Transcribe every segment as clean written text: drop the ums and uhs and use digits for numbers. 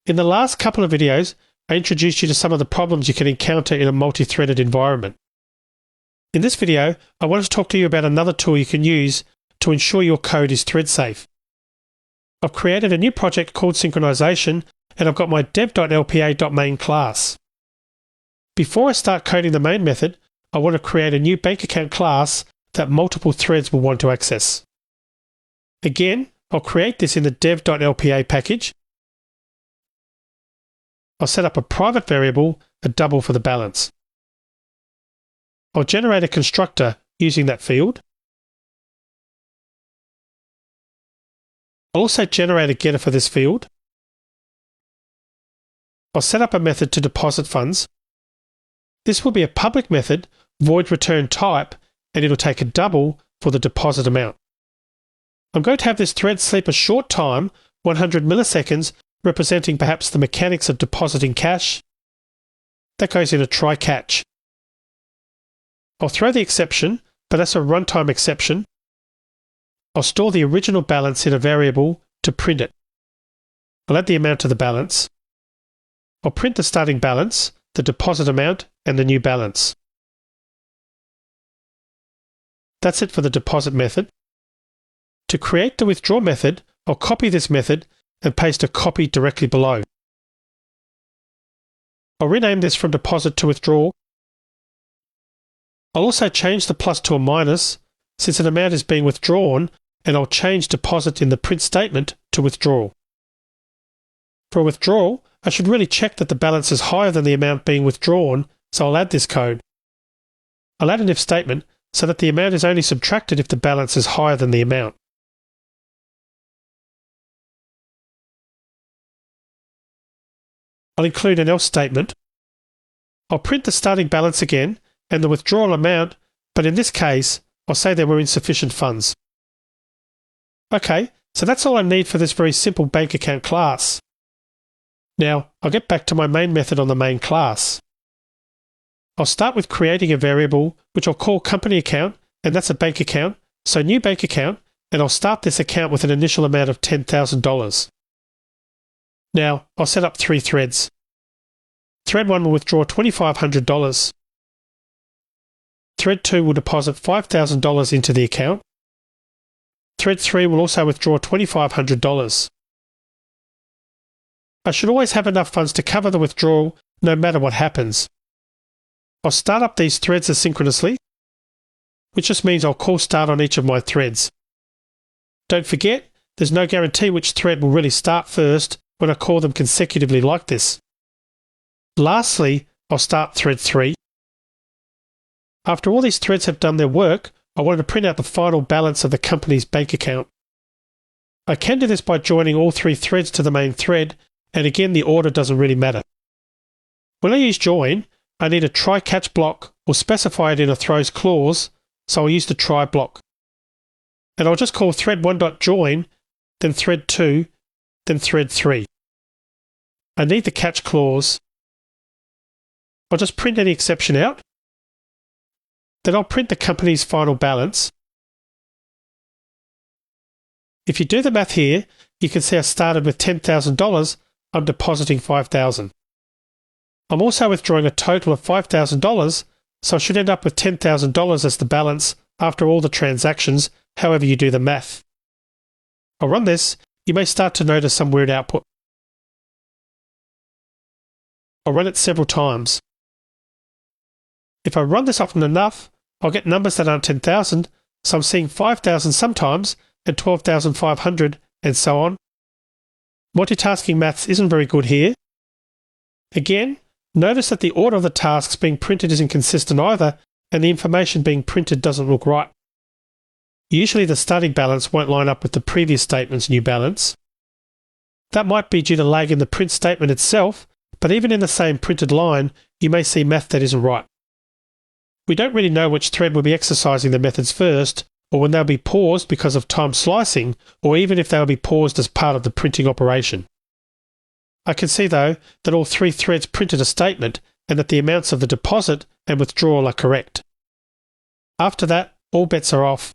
In the last couple of videos, I introduced you to some of the problems you can encounter in a multi-threaded environment. In this video, I want to talk to you about another tool you can use to ensure your code is thread safe. I've created a new project called Synchronization, and I've got my dev.lpa.main class. Before I start coding the main method, I want to create a new bank account class that multiple threads will want to access. Again, I'll create this in the dev.lpa package. I'll set up a private variable, a double for the balance. I'll generate a constructor using that field. I'll also generate a getter for this field. I'll set up a method to deposit funds. This will be a public method, void return type, and it'll take a double for the deposit amount. I'm going to have this thread sleep a short time, 100 milliseconds, representing perhaps the mechanics of depositing cash. That goes in a try catch. I'll throw the exception, but that's a runtime exception. I'll store the original balance in a variable to print it. I'll add the amount to the balance. I'll print the starting balance, the deposit amount, and the new balance. That's it for the deposit method. To create the withdraw method, I'll copy this method and paste a copy directly below. I'll rename this from deposit to withdraw. I'll also change the plus to a minus since an amount is being withdrawn, and I'll change deposit in the print statement to withdrawal. For a withdrawal, I should really check that the balance is higher than the amount being withdrawn, so I'll add this code. I'll add an if statement so that the amount is only subtracted if the balance is higher than the amount. I'll include an else statement. I'll print the starting balance again and the withdrawal amount, but in this case, I'll say there were insufficient funds. Okay, so that's all I need for this very simple bank account class. Now, I'll get back to my main method on the main class. I'll start with creating a variable, which I'll call company account, and that's a bank account, so new bank account, and I'll start this account with an initial amount of $10,000. Now, I'll set up 3 threads. Thread 1 will withdraw $2,500. Thread 2 will deposit $5,000 into the account. Thread 3 will also withdraw $2,500. I should always have enough funds to cover the withdrawal no matter what happens. I'll start up these threads asynchronously, which just means I'll call start on each of my threads. Don't forget, there's no guarantee which thread will really start first when I call them consecutively like this. Lastly, I'll start thread 3. After all these threads have done their work, I wanted to print out the final balance of the company's bank account. I can do this by joining all 3 threads to the main thread, and again the order doesn't really matter. When I use join, I need a try catch block or specify it in a throws clause, so I'll use the try block. And I'll just call thread1.join, then thread 2, then thread 3. I need the catch clause. I'll just print any exception out. Then I'll print the company's final balance. If you do the math here, you can see I started with $10,000, I'm depositing $5,000. I'm also withdrawing a total of $5,000, so I should end up with $10,000 as the balance after all the transactions, however you do the math. I'll run this. You may start to notice some weird output. I'll run it several times. If I run this often enough, I'll get numbers that aren't 10,000, so I'm seeing 5,000 sometimes and 12,500 and so on. Multitasking maths isn't very good here. Again, notice that the order of the tasks being printed isn't consistent either, and the information being printed doesn't look right. Usually the starting balance won't line up with the previous statement's new balance. That might be due to lag in the print statement itself, but even in the same printed line, you may see math that isn't right. We don't really know which thread will be exercising the methods first, or when they'll be paused because of time slicing, or even if they'll be paused as part of the printing operation. I can see though that all 3 threads printed a statement and that the amounts of the deposit and withdrawal are correct. After that, all bets are off.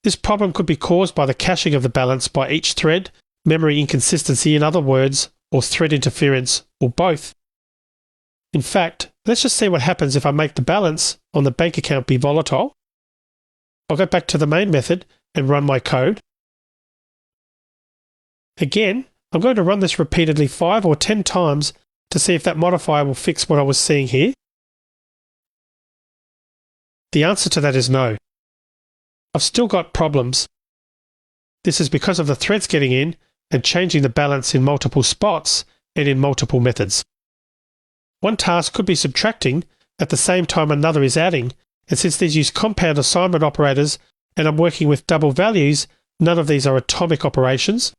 This problem could be caused by the caching of the balance by each thread, memory inconsistency in other words, or thread interference, or both. In fact, let's just see what happens if I make the balance on the bank account be volatile. I'll go back to the main method and run my code. Again, I'm going to run this repeatedly 5 or 10 times to see if that modifier will fix what I was seeing here. The answer to that is no. I've still got problems. This is because of the threads getting in and changing the balance in multiple spots and in multiple methods. One task could be subtracting at the same time another is adding, and since these use compound assignment operators and I'm working with double values, none of these are atomic operations.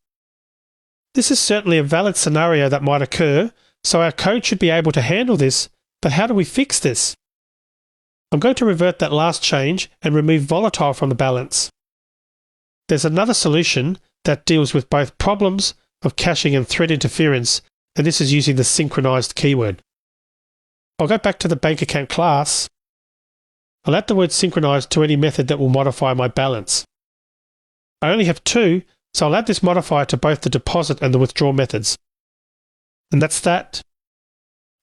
This is certainly a valid scenario that might occur, so our code should be able to handle this, but how do we fix this? I'm going to revert that last change and remove volatile from the balance. There's another solution that deals with both problems of caching and thread interference, and this is using the synchronized keyword. I'll go back to the bank account class. I'll add the word synchronized to any method that will modify my balance. I only have 2, so I'll add this modifier to both the deposit and the withdraw methods. And that's that.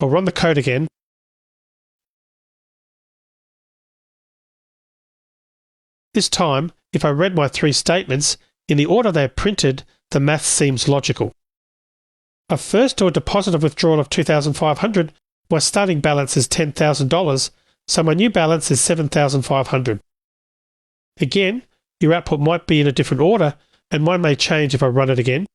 I'll run the code again. This time, if I read my 3 statements, in the order they are printed, the math seems logical. I first do a deposit of withdrawal of $2,500. My starting balance is $10,000, so my new balance is $7,500. Again, your output might be in a different order, and mine may change if I run it again.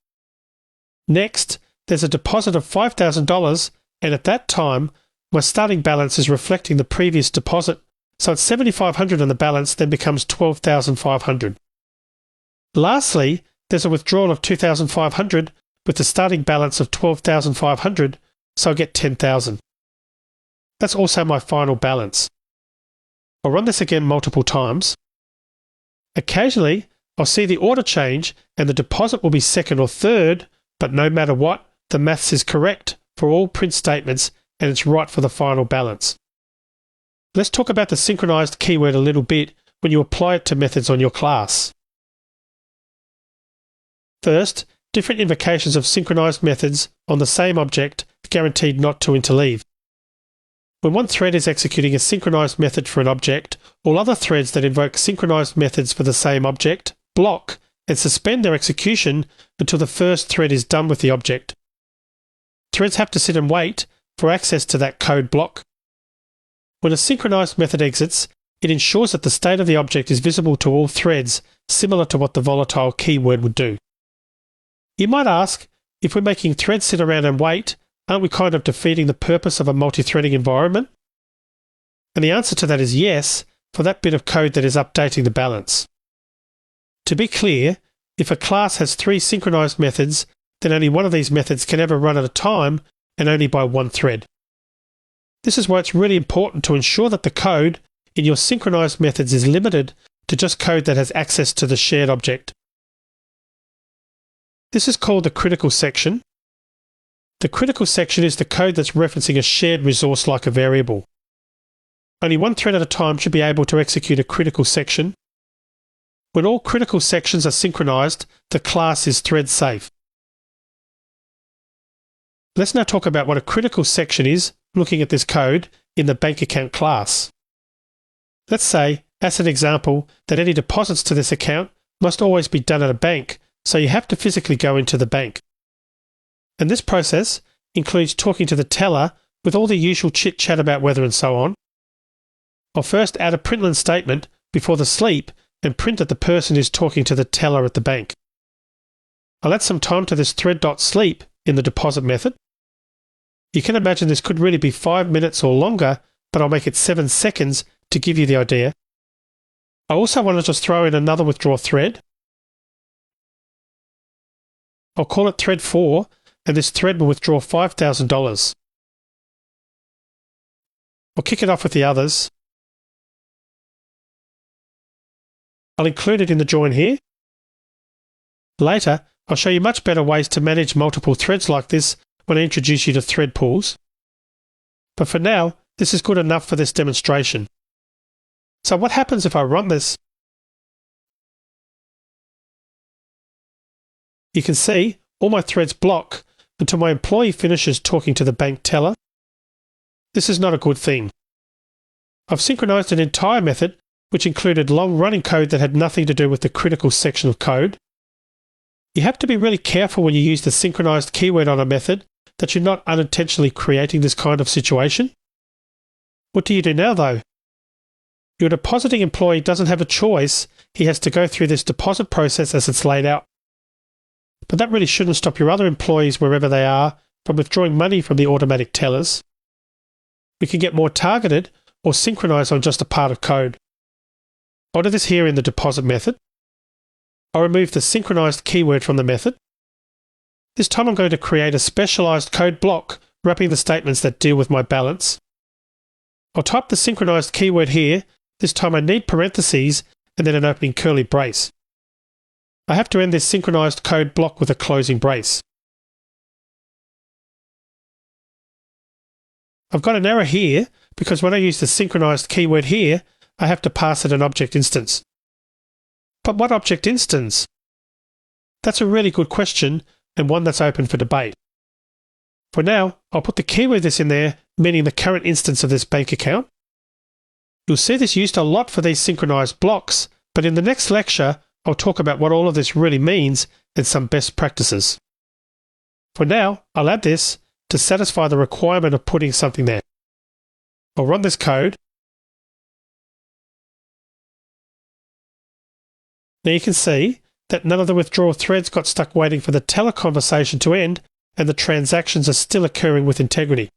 Next, there's a deposit of $5,000, and at that time, my starting balance is reflecting the previous deposit, so it's $7,500 on the balance, then becomes $12,500. Lastly, there's a withdrawal of $2,500 with the starting balance of $12,500, so I get $10,000. That's also my final balance. I'll run this again multiple times. Occasionally, I'll see the order change and the deposit will be second or third, but no matter what, the maths is correct for all print statements and it's right for the final balance. Let's talk about the synchronized keyword a little bit when you apply it to methods on your class. First, different invocations of synchronized methods on the same object are guaranteed not to interleave. When one thread is executing a synchronized method for an object, all other threads that invoke synchronized methods for the same object block and suspend their execution until the first thread is done with the object. Threads have to sit and wait for access to that code block. When a synchronized method exits, it ensures that the state of the object is visible to all threads, similar to what the volatile keyword would do. You might ask, if we're making threads sit around and wait, aren't we kind of defeating the purpose of a multi-threading environment? And the answer to that is yes, for that bit of code that is updating the balance. To be clear, if a class has 3 synchronized methods, then only one of these methods can ever run at a time and only by one thread. This is why it's really important to ensure that the code in your synchronized methods is limited to just code that has access to the shared object. This is called the critical section. The critical section is the code that's referencing a shared resource like a variable. Only one thread at a time should be able to execute a critical section. When all critical sections are synchronized, the class is thread safe. Let's now talk about what a critical section is, looking at this code in the bank account class. Let's say, as an example, that any deposits to this account must always be done at a bank, so you have to physically go into the bank. And this process includes talking to the teller with all the usual chit-chat about weather and so on. I'll first add a println statement before the sleep and print that the person is talking to the teller at the bank. I'll add some time to this thread.sleep in the deposit method. You can imagine this could really be 5 minutes or longer, but I'll make it 7 seconds to give you the idea. I also want to just throw in another withdraw thread. I'll call it thread 4, and this thread will withdraw $5,000. I'll kick it off with the others. I'll include it in the join here. Later, I'll show you much better ways to manage multiple threads like this when I introduce you to thread pools. But for now, this is good enough for this demonstration. So what happens if I run this? You can see all my threads block, until my employee finishes talking to the bank teller. This is not a good thing. I've synchronized an entire method which included long-running code that had nothing to do with the critical section of code. You have to be really careful when you use the synchronized keyword on a method that you're not unintentionally creating this kind of situation. What do you do now though? Your depositing employee doesn't have a choice. He has to go through this deposit process as it's laid out. But that really shouldn't stop your other employees, wherever they are, from withdrawing money from the automatic tellers. We can get more targeted or synchronize on just a part of code. I'll do this here in the deposit method. I'll remove the synchronized keyword from the method. This time I'm going to create a specialized code block wrapping the statements that deal with my balance. I'll type the synchronized keyword here. This time I need parentheses and then an opening curly brace. I have to end this synchronized code block with a closing brace. I've got an error here because when I use the synchronized keyword here, I have to pass it an object instance. But what object instance? That's a really good question and one that's open for debate. For now, I'll put the keyword this in there, meaning the current instance of this bank account. You'll see this used a lot for these synchronized blocks, but in the next lecture, I'll talk about what all of this really means and some best practices. For now, I'll add this to satisfy the requirement of putting something there. I'll run this code. Now you can see that none of the withdrawal threads got stuck waiting for the teller conversation to end, and the transactions are still occurring with integrity.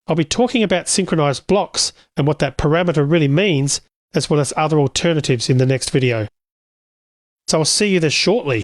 I'll be talking about synchronized blocks and what that parameter really means, as well as other alternatives in the next video. So I'll see you there shortly.